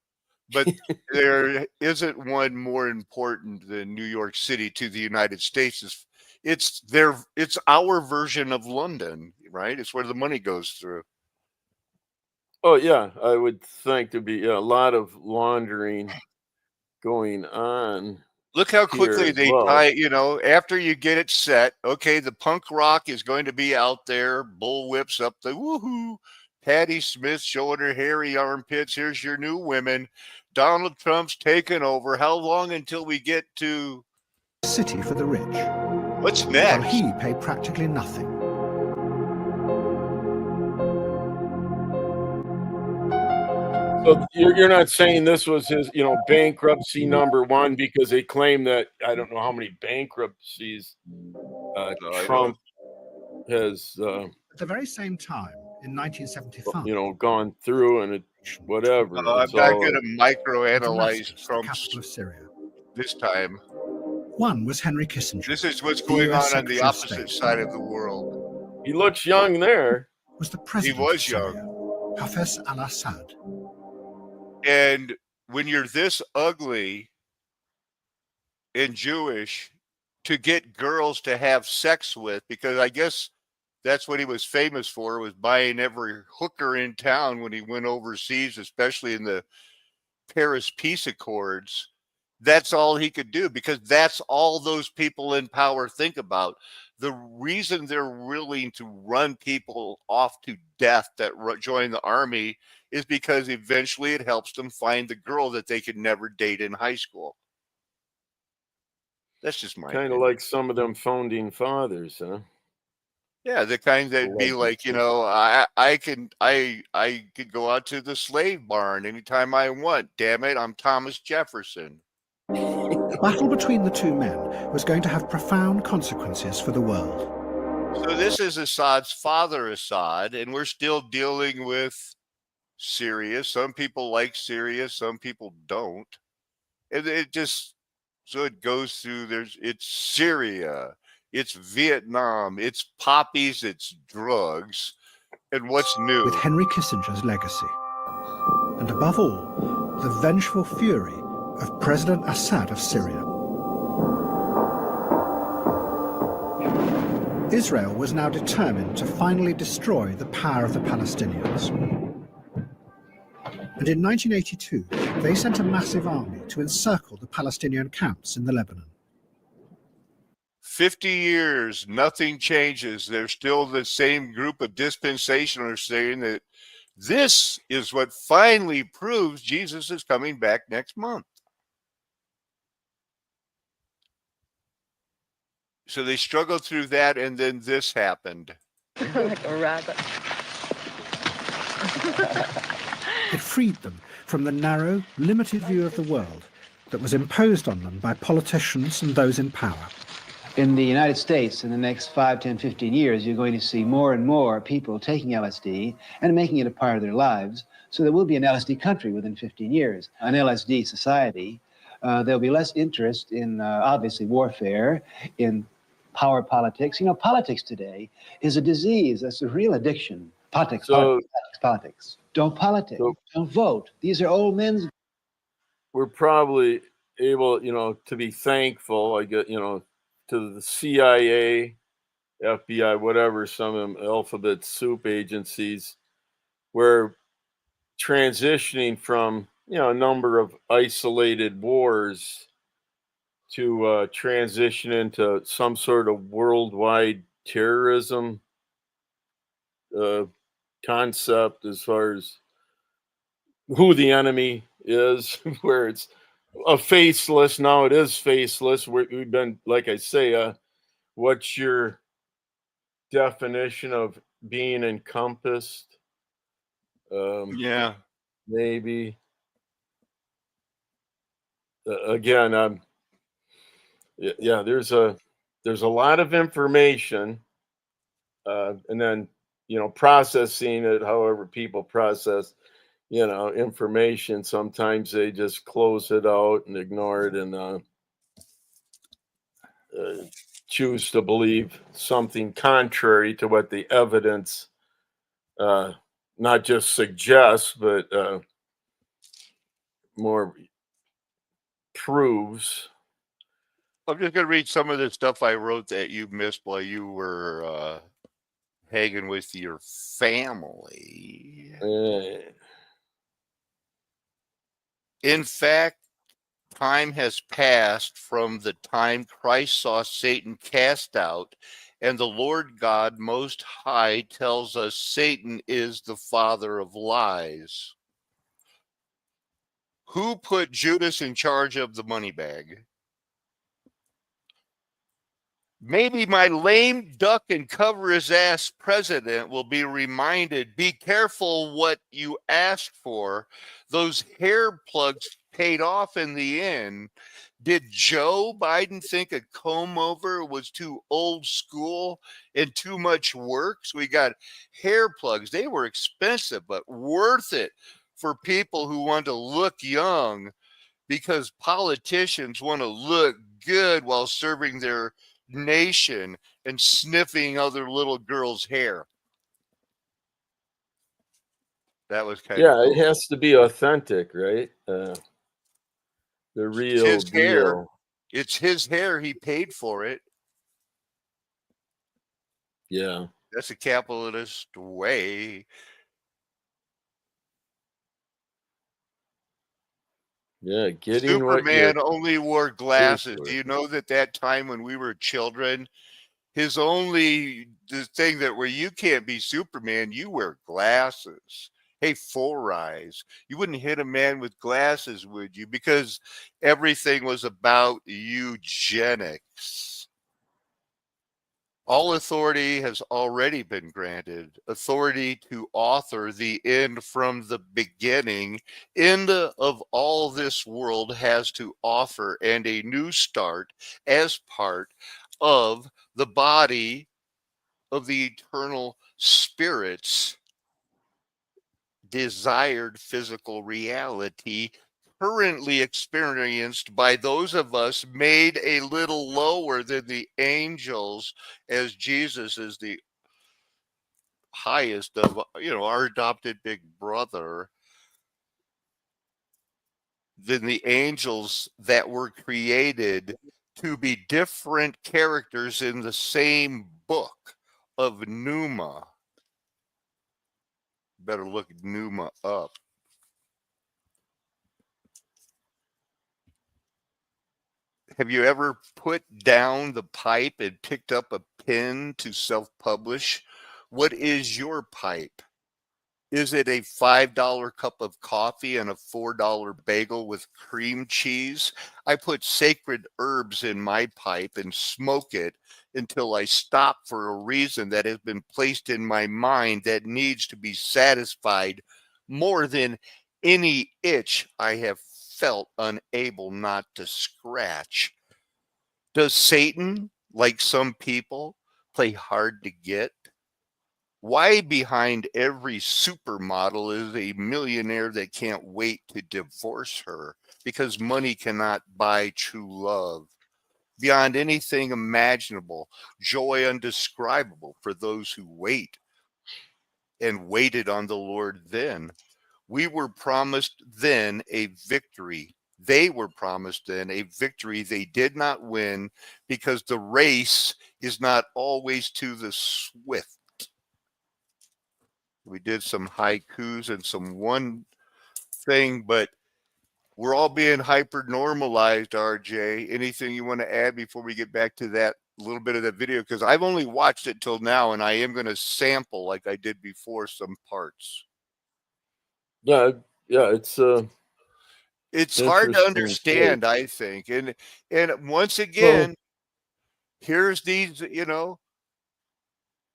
but there isn't one more important than New York City to the United States. It's our version of London, right? It's where the money goes through. Oh yeah, I would think there'd be a lot of laundering going on. Look how Here quickly as they well. tie, you know, after you get it set, okay, the punk rock is going to be out there, bull whips up the woohoo, Patti Smith showing her hairy armpits, here's your new women, Donald Trump's taken over. How long until we get to city for the rich. what's While next? he paid practically nothing. So you're not saying this was his, bankruptcy number one, because they claim that I don't know how many bankruptcies Trump has, At the very same time, in 1975, gone through, and whatever. I'm It's not all going to microanalyze Damascus, the Trump's capital of Syria. this time. One was Henry Kissinger. This is what's the going US on the Secretary of opposite State. side of the world. he looks young there. Was the president was of Syria, Hafez al-Assad. And when you're this ugly and Jewish, to get girls to have sex with, because I guess that's what he was famous for, was buying every hooker in town when he went overseas, especially in the Paris Peace Accords. That's all he could do, because that's all those people in power think about. The reason they're willing to run people off to death that join the army is because eventually it helps them find the girl that they could never date in high school. That's just my Kind of opinion. like some of them founding fathers, huh? Yeah, the kind that'd be like, I could go out to the slave barn anytime I want. Damn it, I'm Thomas Jefferson. The battle between the two men was going to have profound consequences for the world. So this is Assad's father, Assad, and we're still dealing with Syria. Some people like Syria, some people don't. And it just, so it goes through, it's Syria, it's Vietnam, it's poppies, it's drugs. And what's new? With Henry Kissinger's legacy. And above all, the vengeful fury of President Assad of Syria. Israel was now determined to finally destroy the power of the Palestinians. And in 1982, they sent a massive army to encircle the Palestinian camps in the Lebanon. 50 years, nothing changes. There's still the same group of dispensationalists saying that this is what finally proves Jesus is coming back next month. So they struggled through that, and then this happened. Like a rabbit. It freed them from the narrow, limited view of the world that was imposed on them by politicians and those in power. In the United States, in the next 5, 10, 15 years, you're going to see more and more people taking LSD and making it a part of their lives. So there will be an LSD country within 15 years, an LSD society. There'll be less interest in, obviously, warfare, in power politics. You know, politics today is a disease. That's a real addiction. Politics, So- politics. Don't politic. So- Don't vote. These are old men's. We're probably able, to be thankful, I get, to the CIA, FBI, whatever, some of them alphabet soup agencies, we're transitioning from, a number of isolated wars to transition into some sort of worldwide terrorism concept as far as who the enemy is, where it's a faceless. Now it is faceless. We've been, like I say, what's your definition of being encompassed? Yeah. Maybe. Again, yeah. There's a lot of information, and then processing it. However, people process information. Sometimes they just close it out and ignore it, and choose to believe something contrary to what the evidence not just suggests, but more proves. I'm just going to read some of the stuff I wrote that you missed while you were hanging with your family. In fact, time has passed from the time Christ saw Satan cast out, and the Lord God Most High tells us Satan is the father of lies. Who put Judas in charge of the money bag? Maybe my lame duck and cover his ass president will be reminded, be careful what you asked for. Those hair plugs paid off in the end. Did Joe Biden think a comb over was too old school and too much work? So we got hair plugs. They were expensive, but worth it for people who want to look young, because politicians want to look good while serving their nation and sniffing other little girls' hair. That was kind of It has to be authentic, right? The real his hair. deal. It's his hair. He paid for it. Yeah. That's a capitalist way. Yeah, getting Superman only wore glasses. for. Do you know that time when we were children, his only the thing that where you can't be Superman, you wear glasses. Hey, Four Eyes, you wouldn't hit a man with glasses, would you? Because everything was about eugenics. All authority has already been granted. Authority to author the end from the beginning. End of all this world has to offer, and a new start as part of the body of the eternal spirit's desired physical reality, currently experienced by those of us made a little lower than the angels, as Jesus is the highest of our adopted big brother, than the angels that were created to be different characters in the same book of Pneuma. Better look Pneuma up. Have you ever put down the pipe and picked up a pen to self-publish? What is your pipe? Is it a $5 cup of coffee and a $4 bagel with cream cheese? I put sacred herbs in my pipe and smoke it until I stop for a reason that has been placed in my mind that needs to be satisfied more than any itch I have felt unable not to scratch. Does Satan, like some people, play hard to get? Why behind every supermodel is a millionaire that can't wait to divorce her? Because money cannot buy true love. beyond anything imaginable, joy undescribable for those who wait and waited on the Lord then. We were promised then a victory. They were promised then a victory they did not win, because the race is not always to the swift. We did some haikus and some one thing, but we're all being hyper normalized, RJ. Anything you want to add before we get back to that little bit of that video? Because I've only watched it till now, and I am going to sample, like I did before, some parts. Yeah, it's hard to interesting understand, take. I think. And once again, here's these,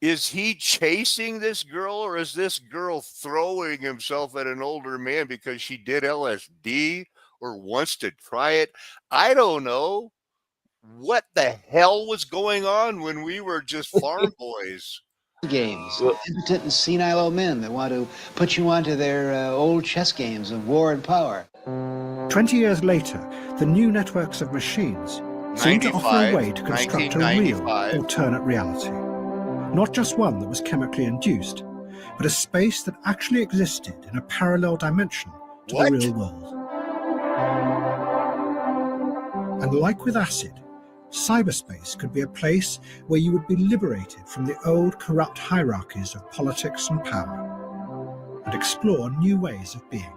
is he chasing this girl, or is this girl throwing himself at an older man because she did LSD or wants to try it? I don't know. What the hell was going on when we were just farm boys? Games, impotent and senile old men that want to put you onto their old chess games of war and power. 20 years later, the new networks of machines seemed to offer a way to construct a real alternate reality. Not just one that was chemically induced, but a space that actually existed in a parallel dimension to the real world. And like with acid, cyberspace could be a place where you would be liberated from the old corrupt hierarchies of politics and power, and explore new ways of being.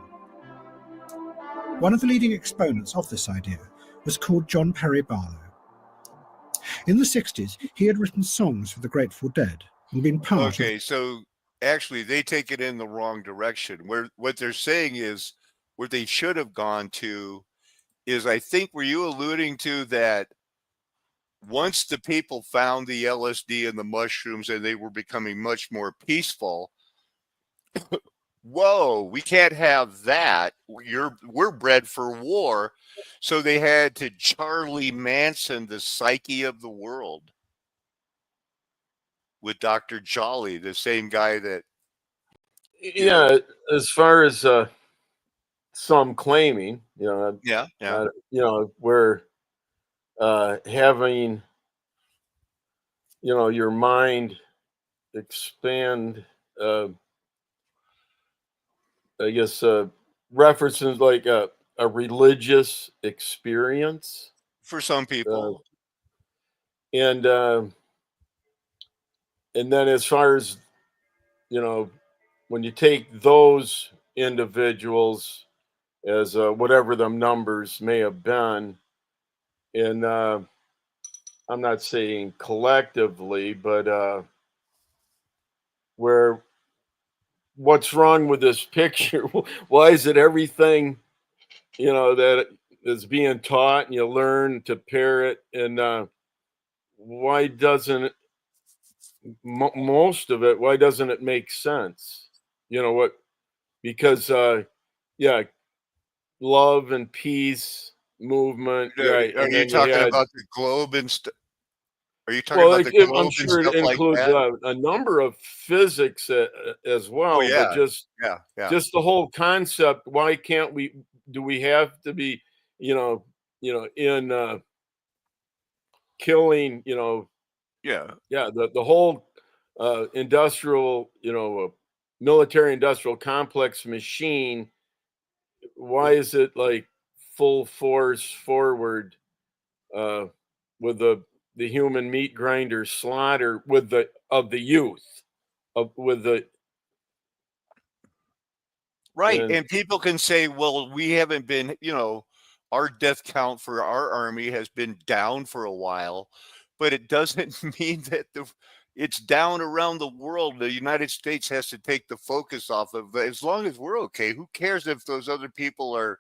One of the leading exponents of this idea was called John Perry Barlow. In the 60s, he had written songs for the Grateful Dead and been part of... Okay, so actually they take it in the wrong direction. Where what they're saying is, where they should have gone to is, I think, were you alluding to that once the people found the LSD and the mushrooms and they were becoming much more peaceful, whoa, we can't have that. We're bred for war. So they had to Charlie Manson the psyche of the world with Dr. Jolly, the same guy that... Yeah, as far as some claiming, where having, your mind expand, I guess, references like a religious experience for some people. And then as far as, when you take those individuals as whatever the numbers may have been, and I'm not saying collectively, but where what's wrong with this picture? Why is it everything, that is being taught and you learn to parrot, and why doesn't most of it, why doesn't it make sense? What? Because love and peace movement. Right. Are you talking about the globe and stuff? Are you talking Well, about the globe I'm and sure it stuff like includes that? a number of physics as well, but just the whole concept. Why can't we? Do we have to be, in killing? The whole industrial, military industrial complex machine. Why is it like full force forward with the human meat grinder slaughter with the youth with the right? And people can say, well, we haven't been, our death count for our army has been down for a while, but it doesn't mean that it's down around the world. The United States has to take the focus off of it. As long as we're okay, who cares if those other people are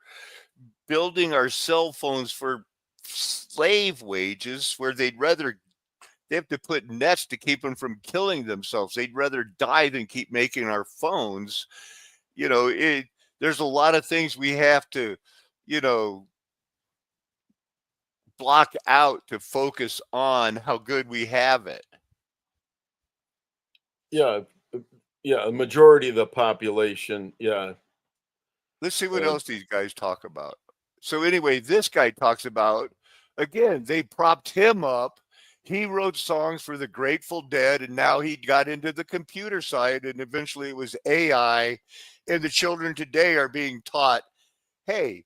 building our cell phones for slave wages, where they have to put nets to keep them from killing themselves. They'd rather die than keep making our phones. There's a lot of things we have to, block out to focus on how good we have it. Yeah, a majority of the population. Yeah. Let's see what else these guys talk about. So anyway, this guy talks about again, they propped him up. He wrote songs for the Grateful Dead, and now he got into the computer side, and eventually it was AI. And the children today are being taught, hey,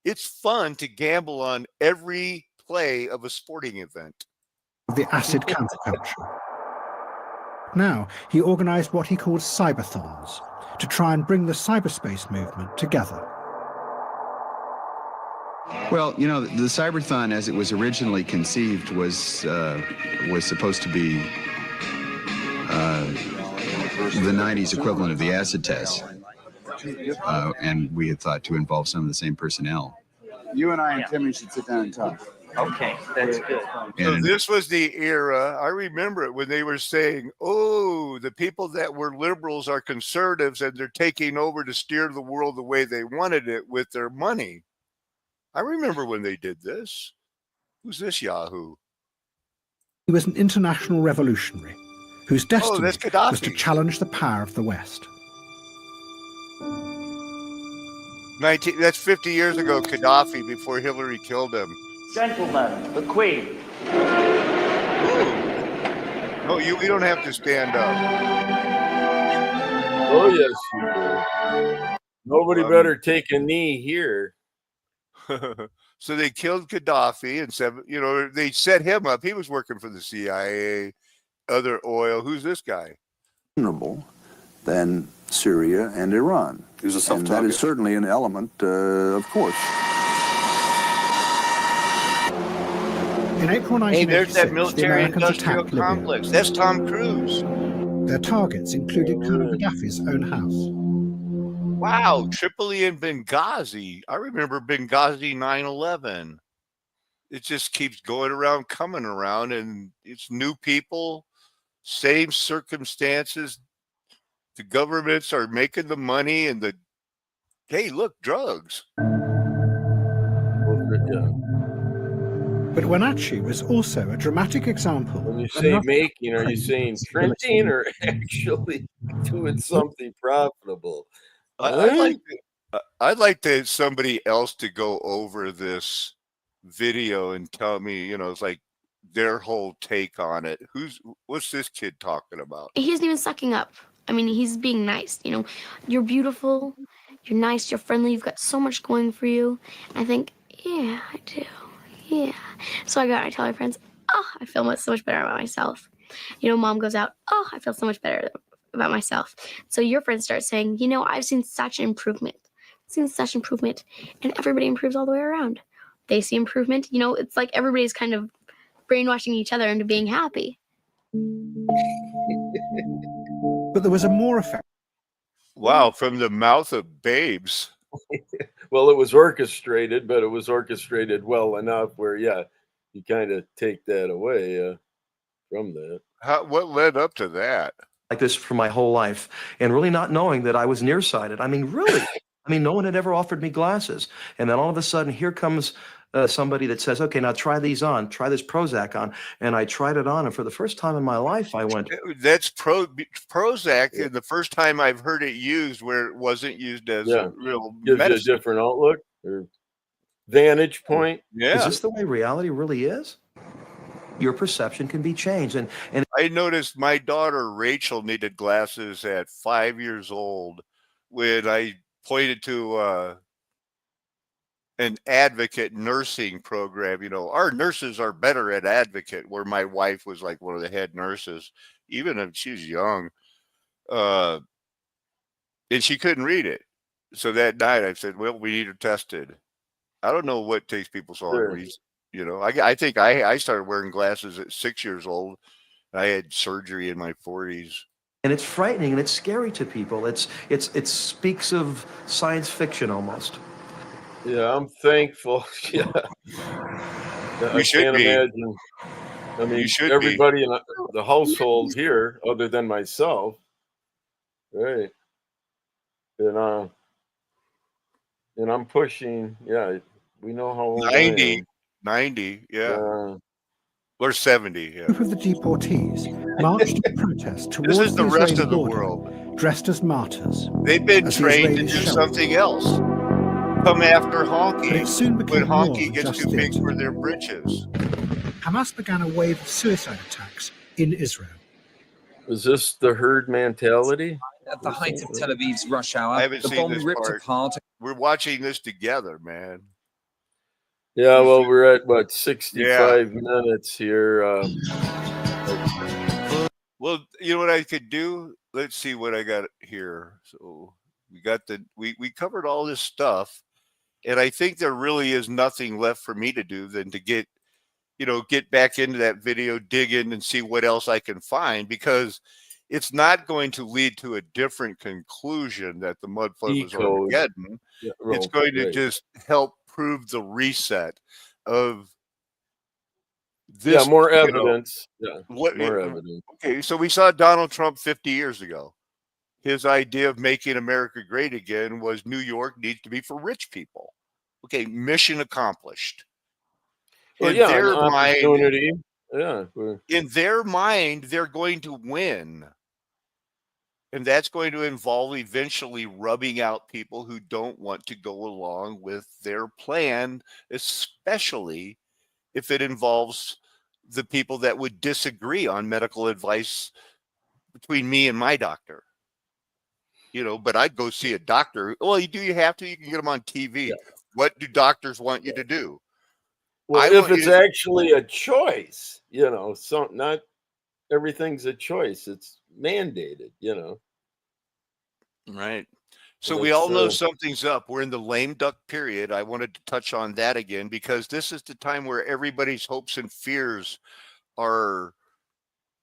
it's fun to gamble on every play of a sporting event. The acid counterculture. Now, he organized what he called cyberthons to try and bring the cyberspace movement together. Well, you know, the Cyberthon, as it was originally conceived, was supposed to be the 90s equivalent of the acid test. And we had thought to involve some of the same personnel. You and I and Timmy should sit down and talk. Okay, that's good. So this was the era, I remember it, when they were saying, oh, the people that were liberals are conservatives and they're taking over to steer the world the way they wanted it with their money. I remember when they did this. Who's this Yahoo? He was an international revolutionary whose destiny that's Gaddafi. was to challenge the power of the West. That's 50 years ago, Gaddafi, before Hillary killed him. Gentlemen, the Queen. No, we don't have to stand up. Oh, yes, you do. Nobody better take a knee here. So they killed Gaddafi and they set him up. He was working for the CIA, other oil. Who's this guy? Than Syria and Iran. And that is certainly an element, of course. In April 1986, hey, there's that the military Americans industrial attacked Libya. complex. That's Tom Cruise. Their targets included Colonel Gaddafi's own house. Wow, Tripoli and Benghazi. I remember Benghazi 9/11. It just keeps going around, coming around, and it's new people, same circumstances. The governments are making the money, and hey, look, drugs. But Wenatchee was also a dramatic example. When you say making, are you saying printing or actually doing something profitable? I'd like somebody else to go over this video and tell me, it's like their whole take on it. What's this kid talking about? He isn't even sucking up. I mean, he's being nice. You're beautiful, you're nice, you're friendly, you've got so much going for you. I think, yeah, I do. Yeah. So I go out and I tell my friends, oh, I feel so much better about myself. Mom goes out, oh, I feel so much better about myself. So your friends start saying, I've seen such improvement. And everybody improves all the way around. They see improvement. It's like everybody's kind of brainwashing each other into being happy. But there was a more effect. Wow, from the mouth of babes. Well, it was orchestrated, but it was orchestrated well enough where, you kind of take that away from that. What led up to that? Like this for my whole life, and really not knowing that I was nearsighted. I mean, really. No one had ever offered me glasses. And then all of a sudden, here comes somebody that says, okay, now try these on, try this Prozac on. And I tried it on, and for the first time in my life, I went... That's Prozac, and the first time I've heard it used where it wasn't used as a real Gives medicine. you a different outlook or vantage point. Yeah. Is this the way reality really is? Your perception can be changed. And I noticed my daughter Rachel needed glasses at 5 years old when I pointed to an advocate nursing program. Our nurses are better at advocate, where my wife was like one of the head nurses, even if she's young. And she couldn't read it. So that night I said, well, we need her tested. I don't know what takes people so long to read. I think I started wearing glasses at 6 years old. I had surgery in my 40s. And it's frightening and it's scary to people. It speaks of science fiction almost. Yeah, I'm thankful. Yeah. I can't imagine. Everybody in the household here, other than myself, right? And I'm pushing. Yeah, we know how old 90, yeah. Or 70, yeah. A group of the deportees marched in protest towards this is the rest of the border, world. dressed as martyrs. They've been trained to do something else. come after But Honky it soon when became more Honky than gets just too big theatre. for their britches. Hamas began a wave of suicide attacks in Israel. Was this the herd mentality? At the height of Tel Aviv's rush hour, I haven't the seen bomb this ripped part. apart. We're watching this together, man. Yeah, well, we're at what, 65 Yeah. minutes here. Well, you know what I could do? Let's see what I got here. So we covered all this stuff, and I think there really is nothing left for me to do than to get back into that video, dig in and see what else I can find, because it's not going to lead to a different conclusion that the mud flood was Decode. Armageddon. Yeah, It's going to right. just help prove the reset of this. Yeah, more evidence. More evidence. Okay, so we saw Donald Trump 50 years ago. His idea of making America great again was New York needs to be for rich people. Okay, mission accomplished. Well, In yeah, their an opportunity. Yeah. In their mind, they're going to win. And that's going to involve eventually rubbing out people who don't want to go along with their plan, especially if it involves the people that would disagree on medical advice between me and my doctor. But I'd go see a doctor. Well, you have to? You can get them on TV. Yeah. What do doctors want you to do? Well, if it's actually a choice, so not everything's a choice. It's mandated, Right. So we all know something's up. We're in the lame duck period. I wanted to touch on that again because this is the time where everybody's hopes and fears are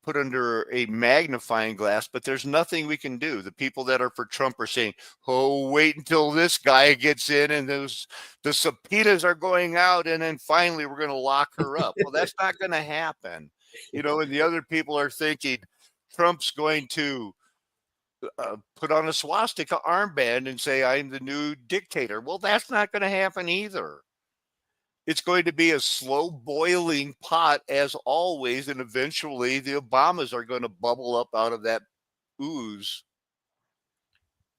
put under a magnifying glass, but there's nothing we can do. The people that are for Trump are saying, oh, wait until this guy gets in and the subpoenas are going out and then finally we're going to lock her up. Well, that's not going to happen. And the other people are thinking Trump's going to put on a swastika armband and say, I'm the new dictator. Well, that's not going to happen either. It's going to be a slow boiling pot as always, and eventually the Obamas are going to bubble up out of that ooze.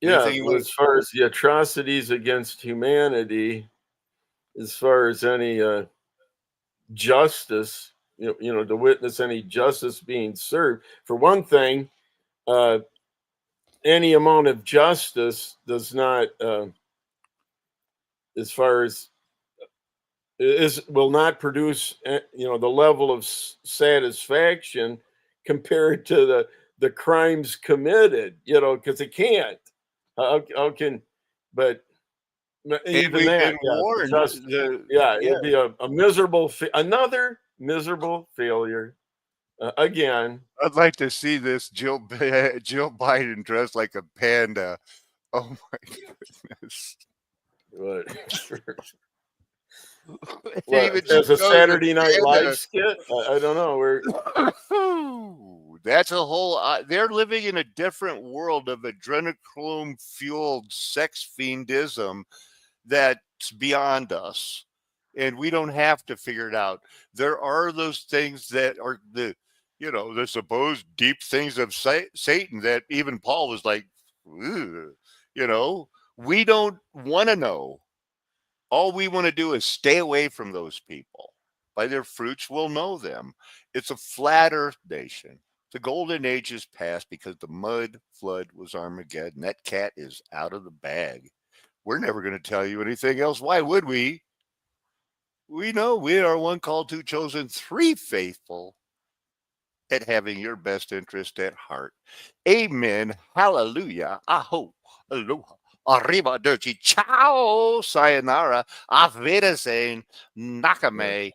Yeah, as far as the atrocities against humanity, as far as any justice, to witness any justice being served. For one thing, any amount of justice does not, as far as will not produce, the level of satisfaction compared to the crimes committed, because it can't. How can, but even that, it'd be a miserable, another miserable failure. Again, I'd like to see this Jill Biden dressed like a panda. Oh my goodness! What, as a Saturday Night Live skit? I don't know. That's a whole. They're living in a different world of adrenochrome-fueled sex fiendism that's beyond us, and we don't have to figure it out. There are those things that are the supposed deep things of Satan that even Paul was like, we don't want to know. All we want to do is stay away from those people. By their fruits, we'll know them. It's a flat earth nation. The golden age is past because the mud flood was Armageddon. That cat is out of the bag. We're never going to tell you anything else. Why would we? We know we are one called, two chosen, three faithful at having your best interest at heart. Amen. Hallelujah. Aho. Aloha. Arrivederci. Ciao. Sayonara. Auf Wiedersehen. Nakame.